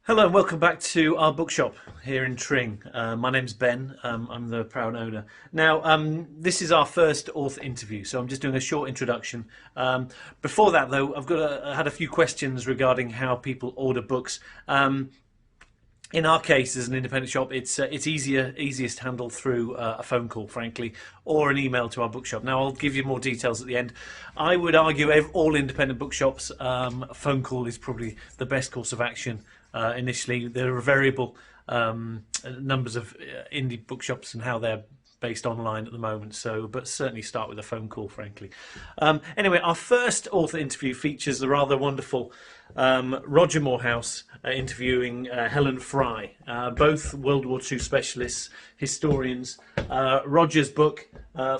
Hello and welcome back to our bookshop here in Tring. My name's Ben. I'm the proud owner. Now, this is our first author interview, so I'm just doing a short introduction. Before that, though, I had a few questions regarding how people order books. In our case, as an independent shop, it's easiest handled through a phone call, frankly, or an email to our bookshop. Now, I'll give you more details at the end. I would argue all independent bookshops, a phone call is probably the best course of action. Initially, there are variable numbers of indie bookshops and how they're based online at the moment. So, but certainly start with a phone call, frankly. Anyway, our first author interview features the rather wonderful Roger Moorhouse interviewing Helen Fry, both World War II specialists, historians. Roger's book,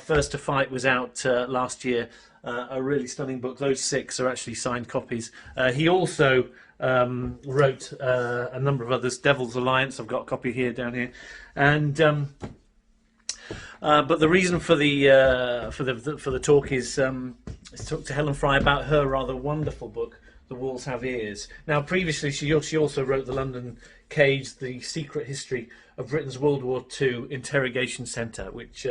First to Fight, was out last year. A really stunning book. Those six are actually signed copies. He also wrote a number of others. Devil's Alliance, I've got a copy here down here, and but the reason for the talk is to talk to Helen Fry about her rather wonderful book, The Walls Have Ears. Now, previously she also wrote The London Cage: The Secret History of Britain's World War II Interrogation Centre, which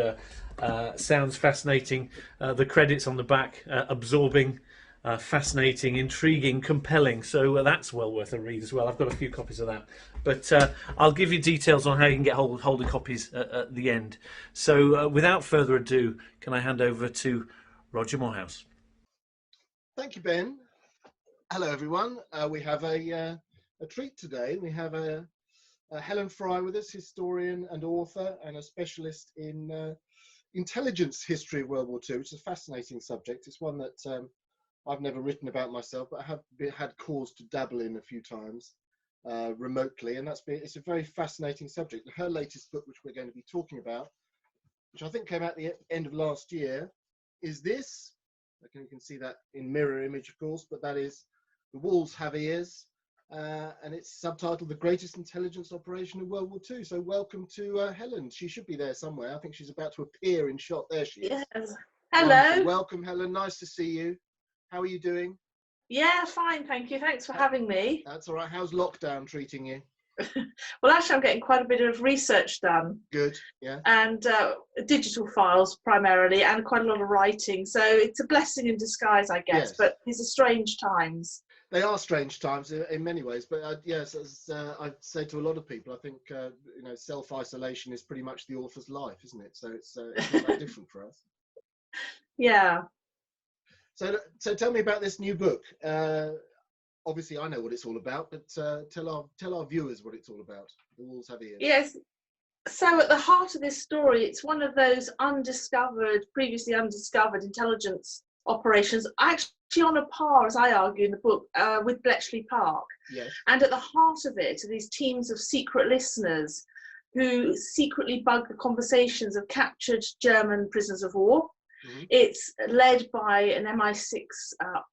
sounds fascinating. The credits on the back, absorbing, fascinating, intriguing, compelling. So that's well worth a read as well. I've got a few copies of that. But I'll give you details on how you can get hold of copies at the end. So without further ado, can I hand over to Roger Moorhouse? Thank you, Ben. Hello, everyone. We have a treat today. We have a Helen Fry with us, historian and author, and a specialist in intelligence history of World War II, which is a fascinating subject. It's one that I've never written about myself, but I have had cause to dabble in a few times remotely, and it's a very fascinating subject. Her latest book, which we're going to be talking about, which I think came out at the end of last year, is this. You can see that in mirror image, of course, but that is The Walls Have Ears, and it's subtitled The Greatest Intelligence Operation of World War II. So welcome to Helen. She should be there somewhere. I think she's about to appear in shot. There she is. Yes. Hello. Wonderful. Welcome, Helen. Nice to see you. How are you doing? Yeah, fine, thank you. Thanks for having me. That's all right. How's lockdown treating you? Well, actually, I'm getting quite a bit of research done. Good, yeah. And digital files primarily, and quite a lot of writing. So it's a blessing in disguise, I guess. Yes. But these are strange times. They are strange times in many ways. But yes, as I say to a lot of people, I think self-isolation is pretty much the author's life, isn't it? So it's not that different for us. Yeah. So tell me about this new book. Obviously, I know what it's all about, but tell our viewers what it's all about. The Walls Have Ears. Yes. So at the heart of this story, it's one of those previously undiscovered intelligence operations, actually on a par, as I argue in the book, with Bletchley Park. Yes. And at the heart of it are these teams of secret listeners who secretly bug the conversations of captured German prisoners of war. Mm-hmm. It's led by an MI6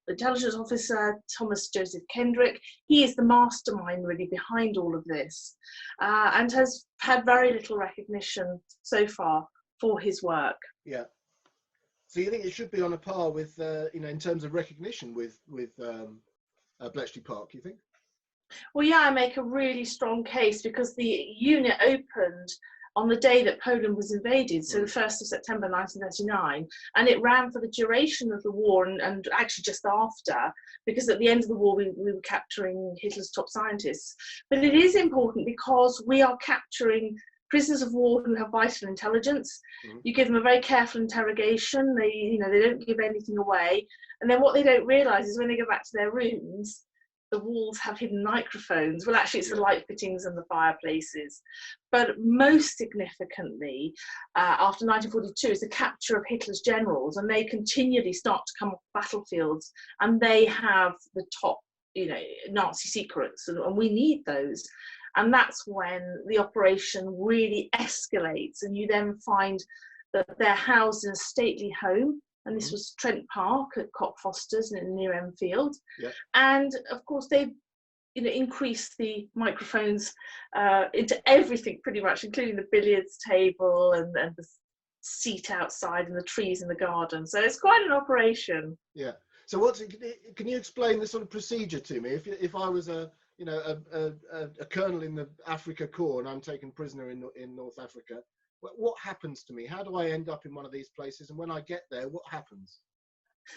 intelligence officer, Thomas Kendrick. He is the mastermind really behind all of this, and has had very little recognition so far for his work. Yeah. So you think it should be on a par with, in terms of recognition with Bletchley Park, you think? Well, yeah, I make a really strong case because the unit opened on the day that Poland was invaded, so the 1st of September 1939, and it ran for the duration of the war and actually just after, because at the end of the war we were capturing Hitler's top scientists. But it is important because we are capturing prisoners of war who have vital intelligence. Mm-hmm. You give them a very careful interrogation. They don't give anything away, and then what they don't realise is when they go back to their rooms, the walls have hidden microphones. Well, actually, it's the light fittings and the fireplaces. But most significantly, after 1942, is the capture of Hitler's generals, and they continually start to come off battlefields, and they have the top, Nazi secrets, and we need those. And that's when the operation really escalates, and you then find that they're housed in a stately home. And this was Trent Park at Cockfosters near Enfield. Yeah. And of course, they increased the microphones into everything pretty much, including the billiards table and the seat outside and the trees in the garden. So it's quite an operation. Yeah. So can you explain the sort of procedure to me? If I was a you know, a colonel in the Africa Corps and I'm taken prisoner in North Africa, what happens to me? How do I end up in one of these places? And when I get there, what happens?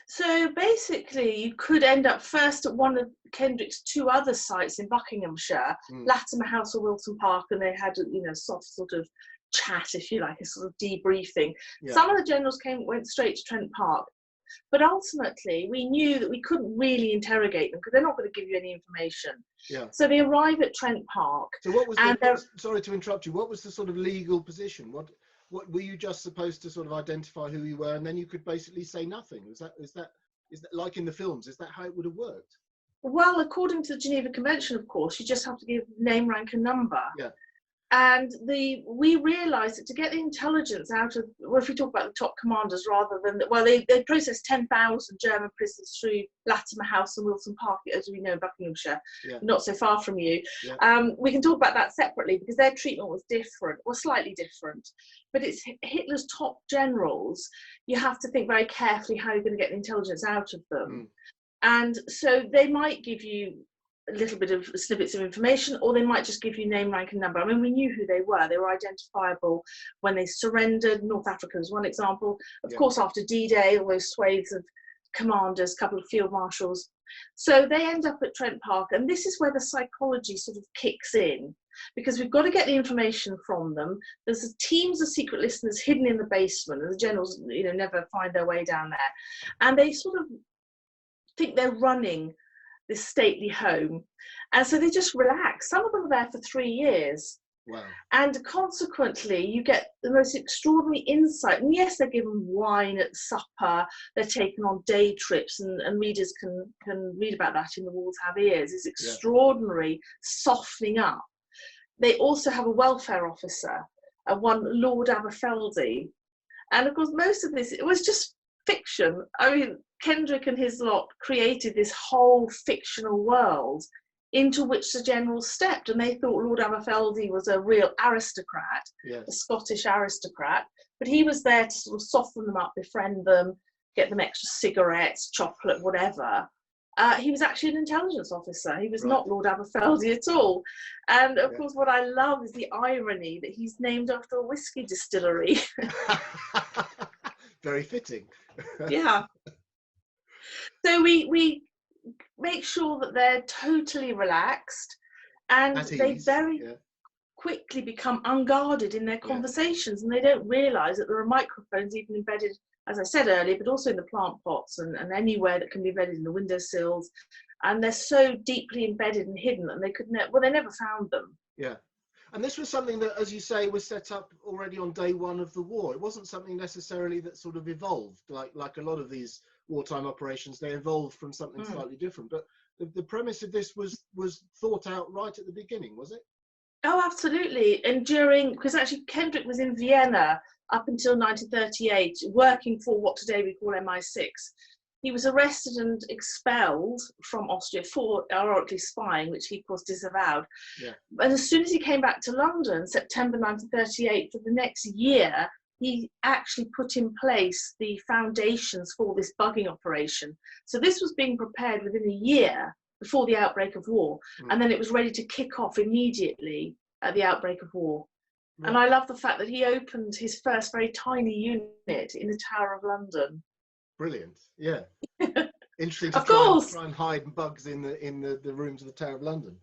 So basically, you could end up first at one of Kendrick's two other sites in Buckinghamshire, Latimer House or Wilton Park, and they had a soft sort of chat, if you like, a sort of debriefing. Yeah. Some of the generals went straight to Trent Park, but ultimately we knew that we couldn't really interrogate them because they're not going to give you any information. Yeah. So they arrive at Trent Park. So sorry to interrupt you, what was the sort of legal position? What were you just supposed to sort of identify who you were and then you could basically say nothing? Is that like in the films? Is that how it would have worked? Well, according to the Geneva Convention, of course, you just have to give name, rank, and number. Yeah. And we realised that to get the intelligence out of, well, if we talk about the top commanders rather than, they processed 10,000 German prisoners through Latimer House and Wilton Park, as we know, Buckinghamshire, not so far from you. Yeah. We can talk about that separately because their treatment was different, or slightly different. But it's Hitler's top generals. You have to think very carefully how you're going to get the intelligence out of them. And so they might give you a little bit of snippets of information, or they might just give you name, rank, and number. I mean, we knew who they were. They were identifiable when they surrendered. North Africa is one example. Of course, after D-Day, all those swathes of commanders, a couple of field marshals. So they end up at Trent Park, and this is where the psychology sort of kicks in, because we've got to get the information from them. There's teams of secret listeners hidden in the basement, and the generals, never find their way down there. And they sort of think they're running this stately home, and so they just relax. Some of them are there for 3 years. Wow. And consequently you get the most extraordinary insight. And yes, they're given wine at supper, they're taken on day trips, and readers can read about that in The Walls Have Ears. It's extraordinary softening up. They also have a welfare officer, one Lord Aberfeldy, and of course most of this, it was just fiction. I mean, Kendrick and his lot created this whole fictional world into which the generals stepped, and they thought Lord Aberfeldy was a real aristocrat, a Scottish aristocrat, but he was there to sort of soften them up, befriend them, get them extra cigarettes, chocolate, whatever. He was actually an intelligence officer. He was not Lord Aberfeldy at all. And of course, what I love is the irony that he's named after a whiskey distillery. Very fitting. Yeah. So we make sure that they're totally relaxed, and they very quickly become unguarded in their conversations, and they don't realise that there are microphones even embedded, as I said earlier, but also in the plant pots and anywhere that can be embedded in the windowsills. And they're so deeply embedded and hidden, and they they never found them. Yeah. And this was something that, as you say, was set up already on day one of the war. It wasn't something necessarily that sort of evolved, like a lot of these wartime operations. They evolved from something slightly different. But the premise of this was thought out right at the beginning, was it? Oh, absolutely. And because actually Kendrick was in Vienna up until 1938, working for what today we call MI6. He was arrested and expelled from Austria for ironically spying, which he, of course, disavowed. Yeah. And as soon as he came back to London, September 1938, for the next year, he actually put in place the foundations for this bugging operation. So this was being prepared within a year before the outbreak of war. And then it was ready to kick off immediately at the outbreak of war. Right. And I love the fact that he opened his first very tiny unit in the Tower of London. Brilliant, yeah. Interesting to try and hide bugs in the rooms of the Tower of London.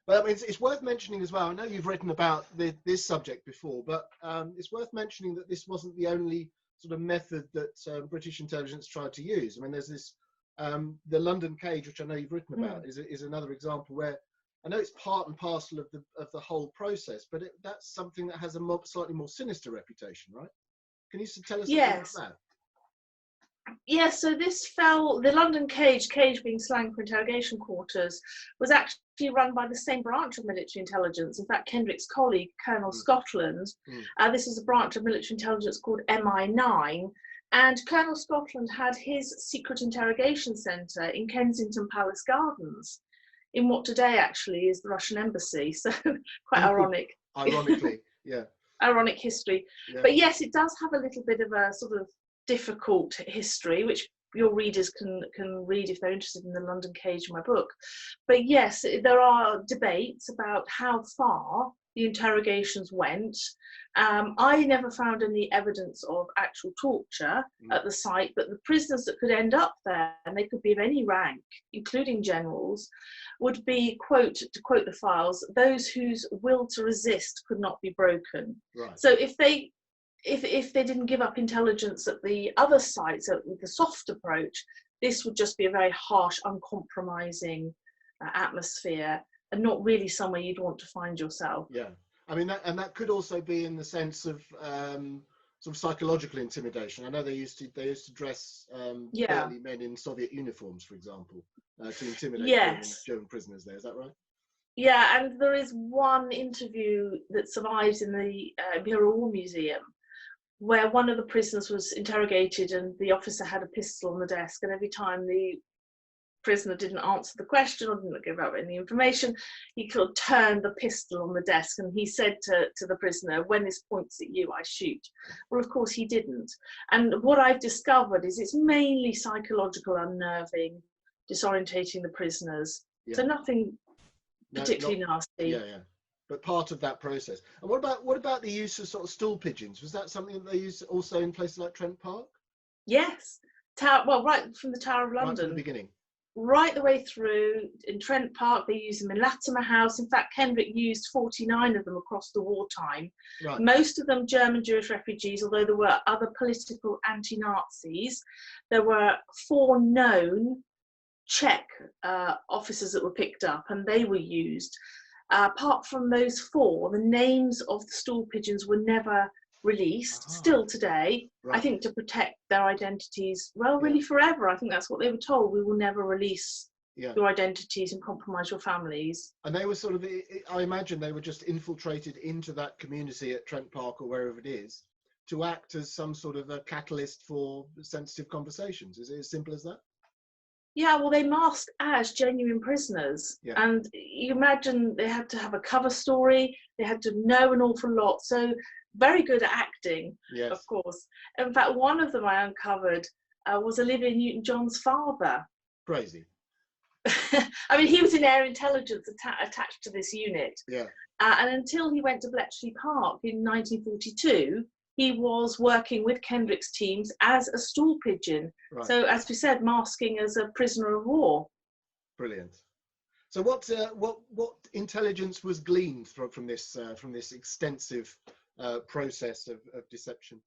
But I mean, it's worth mentioning as well. I know you've written about this subject before, but it's worth mentioning that this wasn't the only sort of method that British intelligence tried to use. I mean, there's this the London Cage, which I know you've written about, is another example where I know it's part and parcel of the whole process, but that's something that has a slightly more sinister reputation, right? Can you tell us something about that? Yeah, so the London Cage being slang for interrogation quarters, was actually run by the same branch of military intelligence. In fact, Kendrick's colleague, Colonel Scotland, this is a branch of military intelligence called MI9, and Colonel Scotland had his secret interrogation centre in Kensington Palace Gardens, in what today actually is the Russian embassy, so quite ironic. Ironically, yeah. Ironic history. Yeah. But yes, it does have a little bit of a sort of difficult history, which your readers can read if they're interested in the London cage in my book. But yes, there are debates about how far the interrogations went. I never found any evidence of actual torture at the site, but the prisoners that could end up there, and they could be of any rank, including generals, would be, to quote the files, those whose will to resist could not be broken. Right. So if they didn't give up intelligence at the other sites, with the soft approach, this would just be a very harsh, uncompromising atmosphere, and not really somewhere you'd want to find yourself. Yeah, I mean, that could also be in the sense of sort of psychological intimidation. I know they used to dress burly men in Soviet uniforms, for example, to intimidate German prisoners there. Is that right? Yeah, and there is one interview that survives in the Imperial War Museum, where one of the prisoners was interrogated and the officer had a pistol on the desk, and every time the prisoner didn't answer the question or didn't give out any information, he could turn the pistol on the desk, and he said to the prisoner, "When this points at you, I shoot." Well, of course he didn't. And what I've discovered is it's mainly psychological unnerving, disorientating the prisoners. So nothing particularly nasty. Yeah. But part of that process. And what about the use of sort of stool pigeons? Was that something that they used also in places like Trent Park? Yes, right from the Tower of London. Right from the beginning. Right the way through. In Trent Park, they used them in Latimer House. In fact, Kendrick used 49 of them across the wartime. Right. Most of them German Jewish refugees, although there were other political anti-Nazis. There were 4 known Czech officers that were picked up, and they were used. Apart from those 4, the names of the stool pigeons were never released, still today, I think, to protect their identities, really forever. I think that's what they were told. We will never release your identities and compromise your families. And they were sort of, I imagine they were just infiltrated into that community at Trent Park or wherever it is to act as some sort of a catalyst for sensitive conversations. Is it as simple as that? Yeah, well, they masked as genuine prisoners. And you imagine they had to have a cover story, they had to know an awful lot. So very good at acting, of course. In fact, one of them I uncovered was Olivia Newton-John's father. Crazy. I mean, he was in air intelligence attached to this unit. And until he went to Bletchley Park in 1942, he was working with Kendrick's teams as a stool pigeon. So, as we said, masking as a prisoner of war. Brilliant. So, what intelligence was gleaned from this extensive process of deception?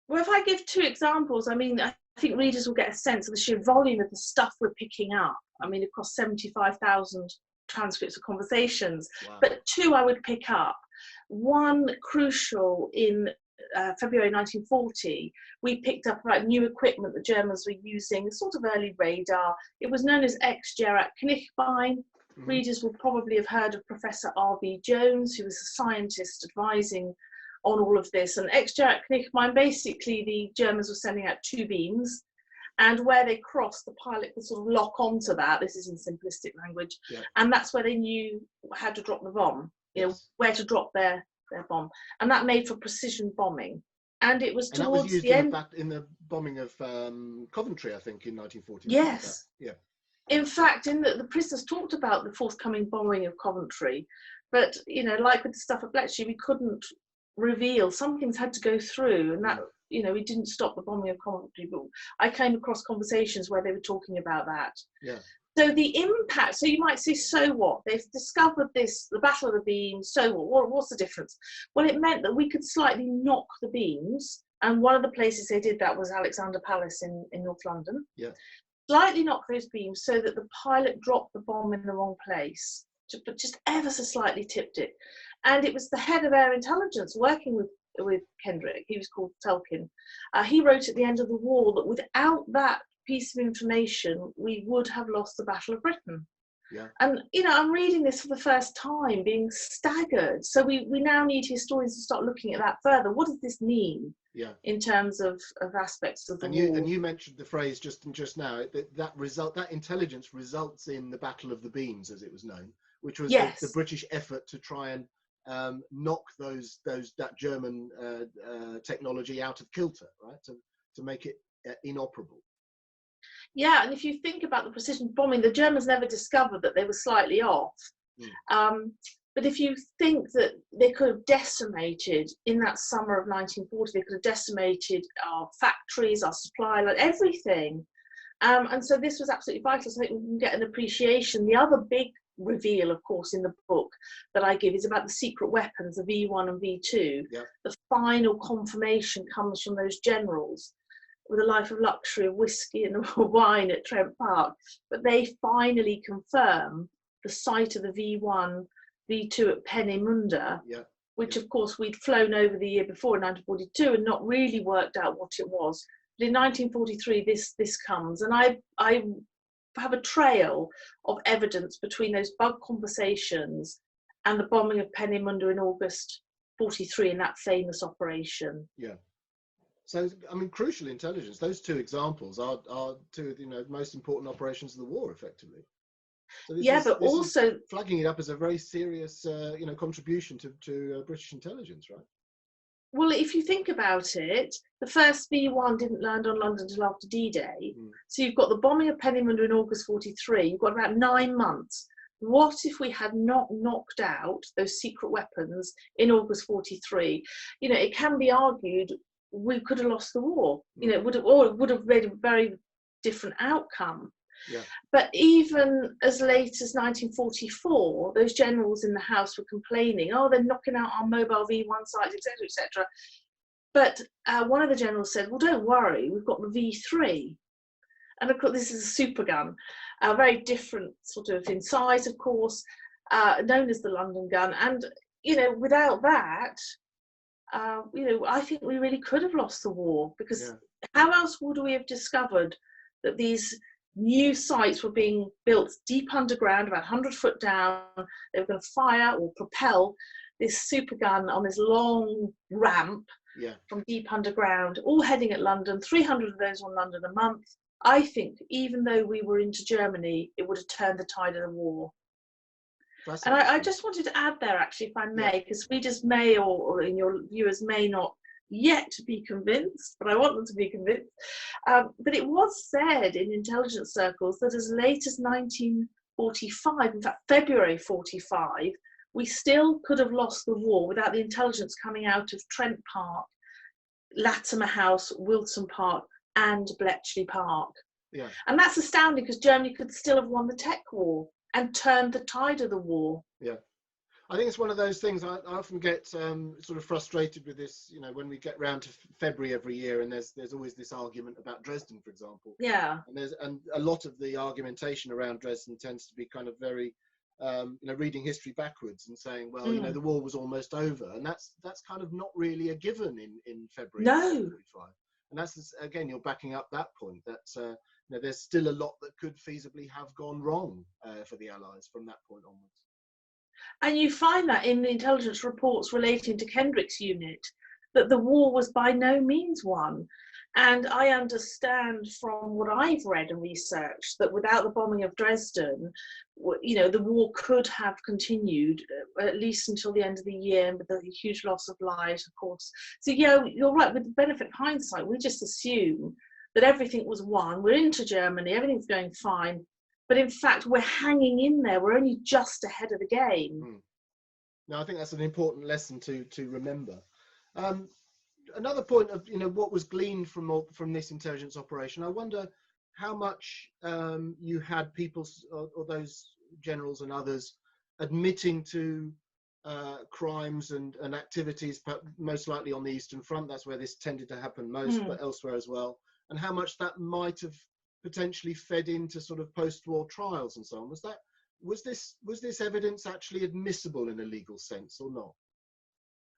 Well, if I give 2 examples, I mean, I think readers will get a sense of the sheer volume of the stuff we're picking up. I mean, across 75,000 transcripts of conversations. But 2 I would pick up. One crucial in February 1940, we picked up about new equipment the Germans were using, a sort of early radar. It was known as X-Gerät Knichbein. Readers will probably have heard of Professor R.B. Jones, who was a scientist advising on all of this. And X-Gerät Knichbein, basically the Germans were sending out 2 beams, and where they crossed, the pilot could sort of lock onto that. This is in simplistic language. And that's where they knew how to drop the bomb, you know, where to drop their bomb, and that made for precision bombing. And it was towards the end in the bombing of Coventry, I think, in 1940. Yes. In fact, the prisoners talked about the forthcoming bombing of Coventry, but like with the stuff at Bletchley, we couldn't reveal. Some things had to go through, and that we didn't stop the bombing of Coventry. But I came across conversations where they were talking about that. So the impact, so you might say, so what? They've discovered this, the Battle of the Beams, so what? What's the difference? Well, it meant that we could slightly knock the beams, and one of the places they did that was Alexander Palace in North London. Slightly knock those beams so that the pilot dropped the bomb in the wrong place, but just ever so slightly tipped it. And it was the head of air intelligence working with Kendrick, he was called Telkin. He wrote at the end of the war that without that piece of information, we would have lost the Battle of Britain. And I'm reading this for the first time, being staggered. So we now need historians to start looking at that further. What does this mean in terms of aspects of the war? And you mentioned the phrase just now, that intelligence results in the Battle of the Beams, as it was known, which was the British effort to try and knock that German technology out of kilter, right, to make it inoperable. Yeah, and if you think about the precision bombing, the Germans never discovered that they were slightly off. But if you think that they could have decimated in that summer of 1940, they could have decimated our factories, our supply line, everything. And so this was absolutely vital. So I think we can get an appreciation. The other big reveal, of course, in the book that I give is about the secret weapons, the V1 and V2. Yeah. The final confirmation comes from those generals with a life of luxury of whiskey and wine at Trent Park. But they finally confirm the site of the V1, V2 at Peenemünde, which of course we'd flown over the year before in 1942 and not really worked out what it was. But in 1943, this comes, and I have a trail of evidence between those bug conversations and the bombing of Peenemünde in August 43 in that famous operation. Yeah. So, I mean, crucial intelligence. Those two examples are two of the most important operations of the war, effectively. So this is flagging it up as a very serious, contribution to British intelligence, right? Well, if you think about it, the first V1 didn't land on London until after D-Day. So you've got the bombing of Peenemünde in August 43. You've got about 9 months. What if we had not knocked out those secret weapons in August 43? It can be argued we could have lost the war. It would have made a very different outcome. Yeah. But even as late as 1944, those generals in the House were complaining, they're knocking out our mobile V1 sites, etc., etc. But one of the generals said, well, don't worry, we've got the V3. And of course, this is a super gun, very different sort of in size, of course, known as the London gun. And, without that, I think we really could have lost the war, because how else would we have discovered that these new sites were being built deep underground, about 100 foot down? They were going to fire or propel this super gun on this long ramp from deep underground, all heading at London, 300 of those on London a month. I think even though we were into Germany, it would have turned the tide of the war. And I just wanted to add there, actually, if I may, because readers may, or your viewers may not yet be convinced, but I want them to be convinced. But it was said in intelligence circles that as late as 1945, in fact February 45, we still could have lost the war without the intelligence coming out of Trent Park, Latimer House, Wilson Park and Bletchley Park. Yeah. And that's astounding, because Germany could still have won the tech war and turned the tide of the war. Yeah. I think it's one of those things. I often get sort of frustrated with this, when we get round to February every year, and there's always this argument about Dresden, for example. Yeah. And a lot of the argumentation around Dresden tends to be kind of very, reading history backwards and saying, well, the war was almost over, and that's kind of not really a given in February. No. 45. And that's, again, you're backing up that point that there's still a lot that could feasibly have gone wrong for the Allies from that point onwards. And you find that in the intelligence reports relating to Kendrick's unit, that the war was by no means won. And I understand from what I've read and researched that without the bombing of Dresden, the war could have continued at least until the end of the year, with the huge loss of lives, of course. So, you're right, with the benefit of hindsight, we just assume that everything was won. We're into Germany, everything's going fine. But in fact, we're hanging in there. We're only just ahead of the game. No, I think that's an important lesson to remember. Another point of what was gleaned from this intelligence operation, I wonder how much you had people or those generals and others admitting to crimes and activities, most likely on the Eastern Front. That's where this tended to happen most, but elsewhere as well. And how much that might have potentially fed into sort of post-war trials and so on. Was this evidence actually admissible in a legal sense or not?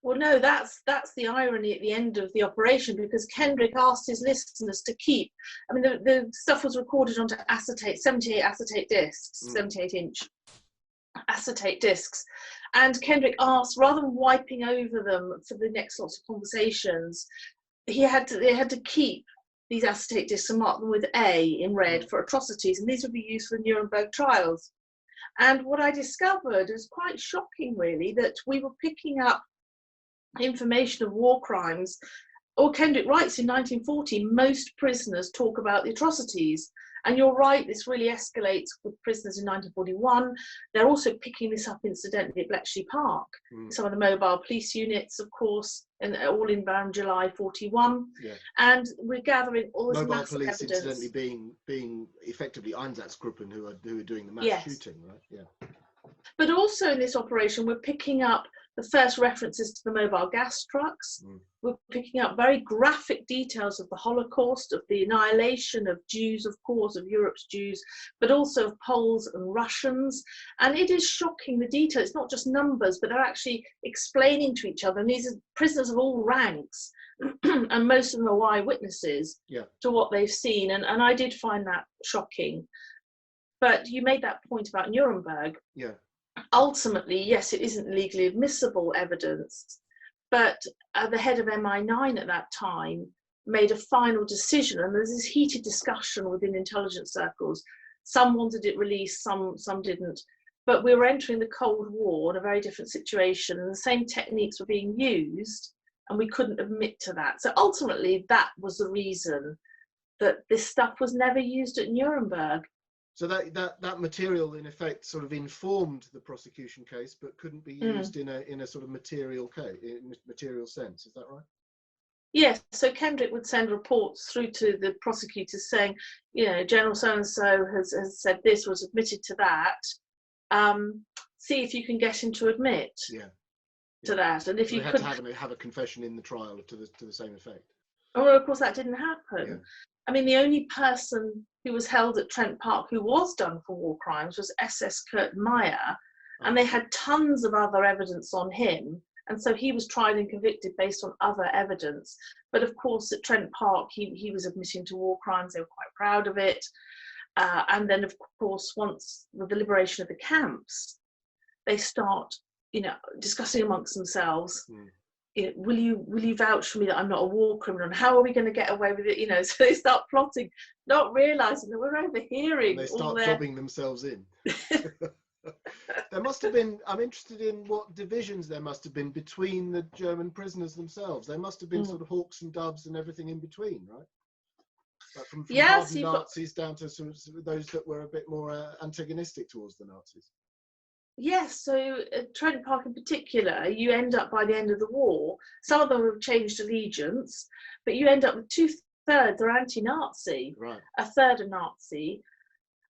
Well, no, that's the irony at the end of the operation, because Kendrick asked his listeners to keep. I mean, the stuff was recorded onto acetate, 78 acetate discs, 78-inch acetate discs, and Kendrick asked, rather than wiping over them for the next lots of conversations, they had to keep these acetate discs and mark them with A in red for atrocities, and these would be used for the Nuremberg trials. And what I discovered is quite shocking, really, that we were picking up information of war crimes. Or Kendrick writes in 1940, most prisoners talk about the atrocities, And you're right, this really escalates with prisoners in 1941. They're also picking this up incidentally at Bletchley Park. Some of the mobile police units, of course, and all in around July 41. Yeah. And we're gathering all this Mobile massive police, evidence. incidentally, being effectively Einsatzgruppen who are doing the mass shooting, right? Yeah. But also in this operation, we're picking up the first references to the mobile gas trucks. We're picking up very graphic details of the Holocaust, of the annihilation of Jews, of course, of Europe's Jews, but also of Poles and Russians. And it is shocking, the detail. It's not just numbers, but they're actually explaining to each other. And these are prisoners of all ranks, and most of them are eyewitnesses to what they've seen. And I did find that shocking. But you made that point about Nuremberg. Yeah. Ultimately, yes, it isn't legally admissible evidence, but the head of MI9 at that time made a final decision, and there's this heated discussion within intelligence circles. Some wanted it released, some didn't. But we were entering the Cold War in a very different situation, and the same techniques were being used, and we couldn't admit to that. So ultimately, that was the reason that this stuff was never used at Nuremberg. So that material, in effect, sort of informed the prosecution case, but couldn't be used in a sort of material sense. Is that right? Yes. So Kendrick would send reports through to the prosecutors saying, you know, General so and so has said this, was admitted to that. See if you can get him to admit to that, and if you could have a confession in the trial to the same effect. Well, of course, that didn't happen. Yeah. I mean, the only person who was held at Trent Park who was done for war crimes was SS Kurt Meyer, and they had tons of other evidence on him, and so he was tried and convicted based on other evidence. But of course, at Trent Park, he was admitting to war crimes. They were quite proud of it. And then, of course, once with the liberation of the camps, they start, you know, discussing amongst themselves. Will you vouch for me that I'm not a war criminal? And how are we going to get away with it? You know, so they start plotting, not realizing that we're overhearing. And they start jobbing themselves in. There must have been. I'm interested in what divisions there must have been between the German prisoners themselves. There must have been sort of hawks and doves and everything in between, right? Like from hardened Nazis down to sort of those that were a bit more antagonistic towards the Nazis. Yes, so at Trent Park in particular, you end up by the end of the war, some of them have changed allegiance, but you end up with 2/3 are anti-Nazi, right. A third are Nazi.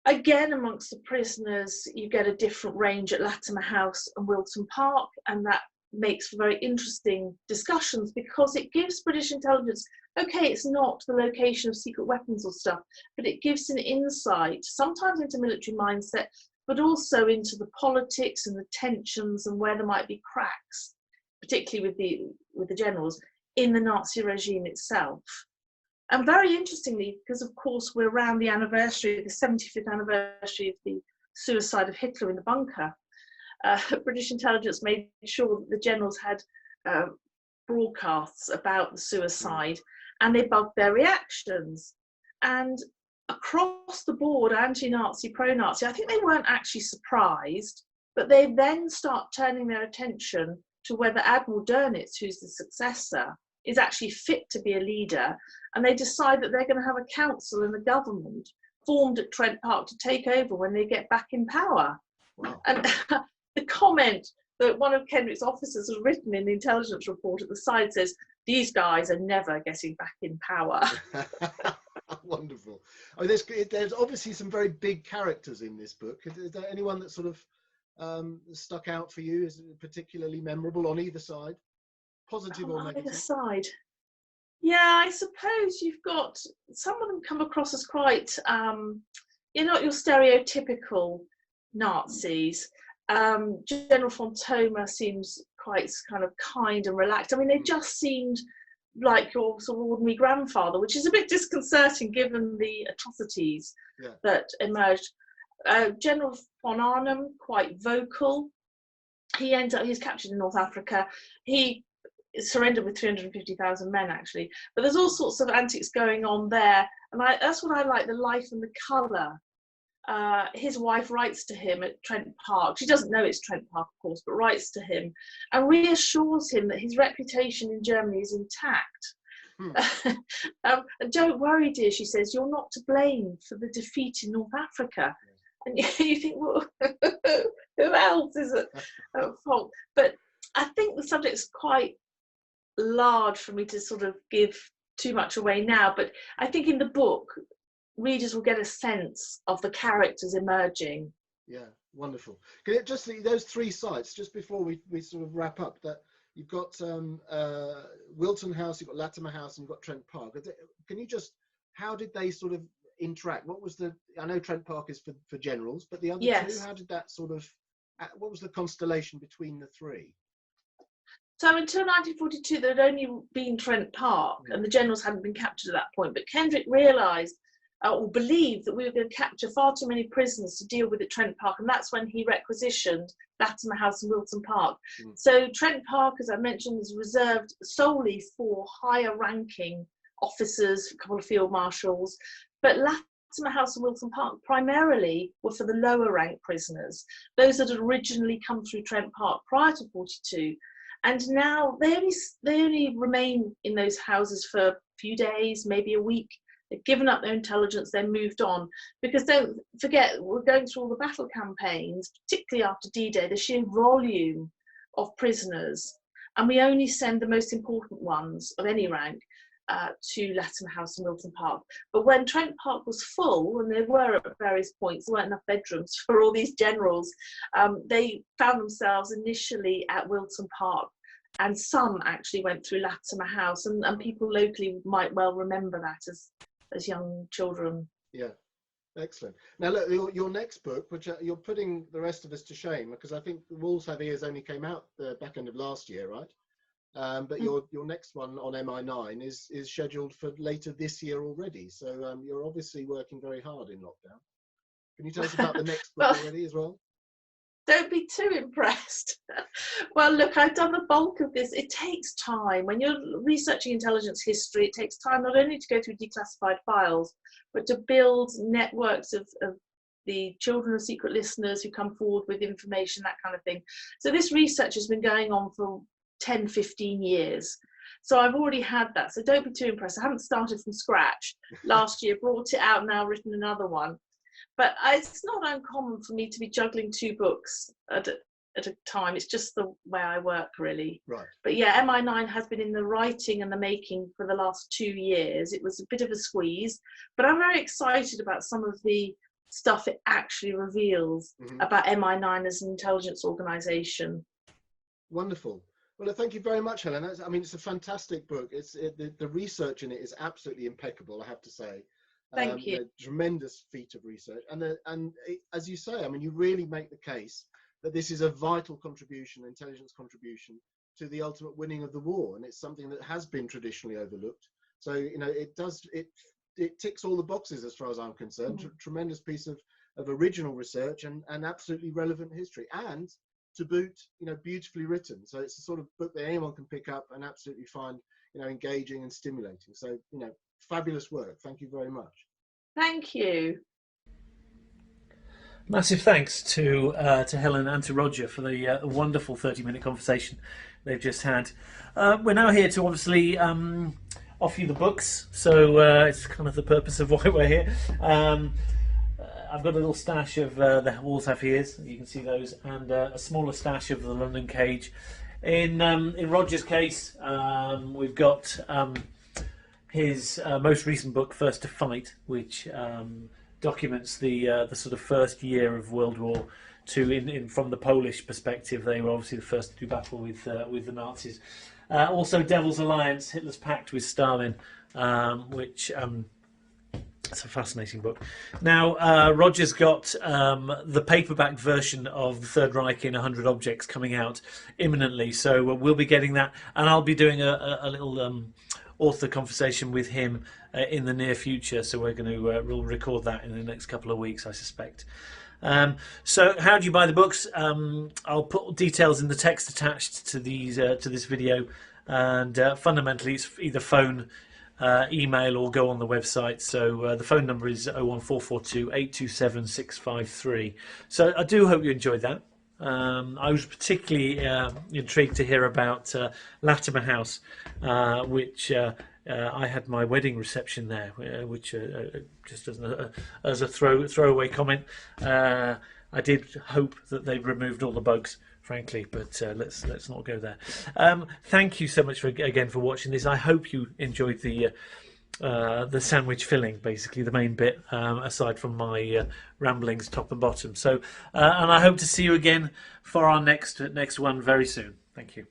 Again, amongst the prisoners, you get a different range at Latimer House and Wilton Park, and that makes for very interesting discussions because it gives British intelligence, okay, it's not the location of secret weapons or stuff, but it gives an insight, sometimes into military mindset, but also into the politics and the tensions and where there might be cracks, particularly with the generals, in the Nazi regime itself. And very interestingly, because of course we're around the anniversary, the 75th anniversary of the suicide of Hitler in the bunker, British intelligence made sure that the generals had broadcasts about the suicide, and they bugged their reactions. And across the board, anti-Nazi, pro-Nazi, I think they weren't actually surprised, but they then start turning their attention to whether Admiral Dönitz, who's the successor, is actually fit to be a leader, and they decide that they're going to have a council in the government formed at Trent Park to take over when they get back in power. Wow. And the comment that one of Kendrick's officers has written in the intelligence report at the side says, "These guys are never getting back in power." Wonderful. I mean, there's obviously some very big characters in this book. Is there anyone that sort of stuck out for you as particularly memorable on either side, positive or negative? Either side. Yeah, I suppose you've got some of them come across as quite, you're not your stereotypical Nazis. General von Thoma seems quite kind of kind and relaxed. I mean, they just seemed like your sort of ordinary grandfather, which is a bit disconcerting given the atrocities that emerged. General von Arnhem, quite vocal. He's captured in North Africa. He surrendered with 350,000 men, actually. But there's all sorts of antics going on there, and that's what I like, the life and the colour. His wife writes to him at Trent Park. She doesn't know it's Trent Park, of course, but writes to him and reassures him that his reputation in Germany is intact. And don't worry, dear, she says, you're not to blame for the defeat in North Africa. And you think, well, who else is at fault? But I think the subject's quite large for me to sort of give too much away now. But I think in the book, readers will get a sense of the characters emerging. Yeah, wonderful. Can it just those three sites, just before we sort of wrap up, that you've got Wilton House, you've got Latimer House, and you've got Trent Park. Can you just, how did they sort of interact? What was I know Trent Park is for generals, but the other two, how did that sort of, what was the constellation between the three? So until 1942, there had only been Trent Park, and the generals hadn't been captured at that point. But Kendrick realised or believed that we were going to capture far too many prisoners to deal with at Trent Park, and that's when he requisitioned Latimer House and Wilton Park. So Trent Park, as I mentioned, is reserved solely for higher ranking officers, a couple of field marshals, but Latimer House and Wilton Park primarily were for the lower rank prisoners, those that had originally come through Trent Park prior to 42. And now they only remain in those houses for a few days, maybe a week. They've given up their intelligence, then moved on. Because don't forget, we're going through all the battle campaigns, particularly after D-Day, the sheer volume of prisoners. And we only send the most important ones of any rank to Latimer House and Wilton Park. But when Trent Park was full, and there were at various points, there weren't enough bedrooms for all these generals, they found themselves initially at Wilton Park. And some actually went through Latimer House, and people locally might well remember that as young children. Yeah, excellent. Now look, your next book, which you're putting the rest of us to shame, because I think The Wolves Have Ears only came out the back end of last year, right? But your next one on MI9 is scheduled for later this year already. So you're obviously working very hard in lockdown. Can you tell us about the next book already as well? Don't be too impressed. Well, look, I've done the bulk of this. It takes time. When you're researching intelligence history, it takes time not only to go through declassified files, but to build networks of the children of secret listeners who come forward with information, that kind of thing. So this research has been going on for 10, 15 years. So I've already had that. So don't be too impressed. I haven't started from scratch. Last year, brought it out, now written another one. But it's not uncommon for me to be juggling two books at a time. It's just the way I work, really. Right. But yeah, MI9 has been in the writing and the making for the last 2 years. It was a bit of a squeeze, but I'm very excited about some of the stuff it actually reveals about MI9 as an intelligence organisation. Wonderful. Well, thank you very much, Helen. I mean, it's a fantastic book. The research in it is absolutely impeccable, I have to say. Thank you. A tremendous feat of research, as you say, I mean, you really make the case that this is a vital contribution, intelligence contribution, to the ultimate winning of the war, and it's something that has been traditionally overlooked. So you know, it ticks all the boxes as far as I'm concerned. Tremendous piece of original research and absolutely relevant history, and to boot, you know, beautifully written. So it's the sort of book that anyone can pick up and absolutely find, you know, engaging and stimulating. So, you know, fabulous work. Thank you very much. Thank you. Massive thanks to Helen and to Roger for the wonderful 30-minute conversation they've just had. We're now here to obviously offer you the books, so it's kind of the purpose of why we're here. I've got a little stash of The Wolves Have Ears, you can see those, and a smaller stash of The London Cage. In Roger's case, we've got his most recent book, First to Fight, which documents the sort of first year of World War II from the Polish perspective. They were obviously the first to do battle with the Nazis. Also, Devil's Alliance, Hitler's Pact with Stalin, which it's a fascinating book. Now, Roger's got the paperback version of the Third Reich in 100 Objects coming out imminently, so we'll be getting that, and I'll be doing a little author conversation with him in the near future, so we're going to we'll record that in the next couple of weeks, I suspect. So how do you buy the books? I'll put details in the text attached to these to this video, and fundamentally it's either phone, email, or go on the website. So the phone number is 01442 827 653. So I do hope you enjoyed that. I was particularly intrigued to hear about Latimer House, which I had my wedding reception there, which just as a throwaway comment, I did hope that they removed all the bugs, frankly, but let's not go there. Thank you so much again for watching this. I hope you enjoyed the sandwich filling, basically the main bit, aside from my ramblings top and bottom. So, and I hope to see you again for our next one very soon. Thank you.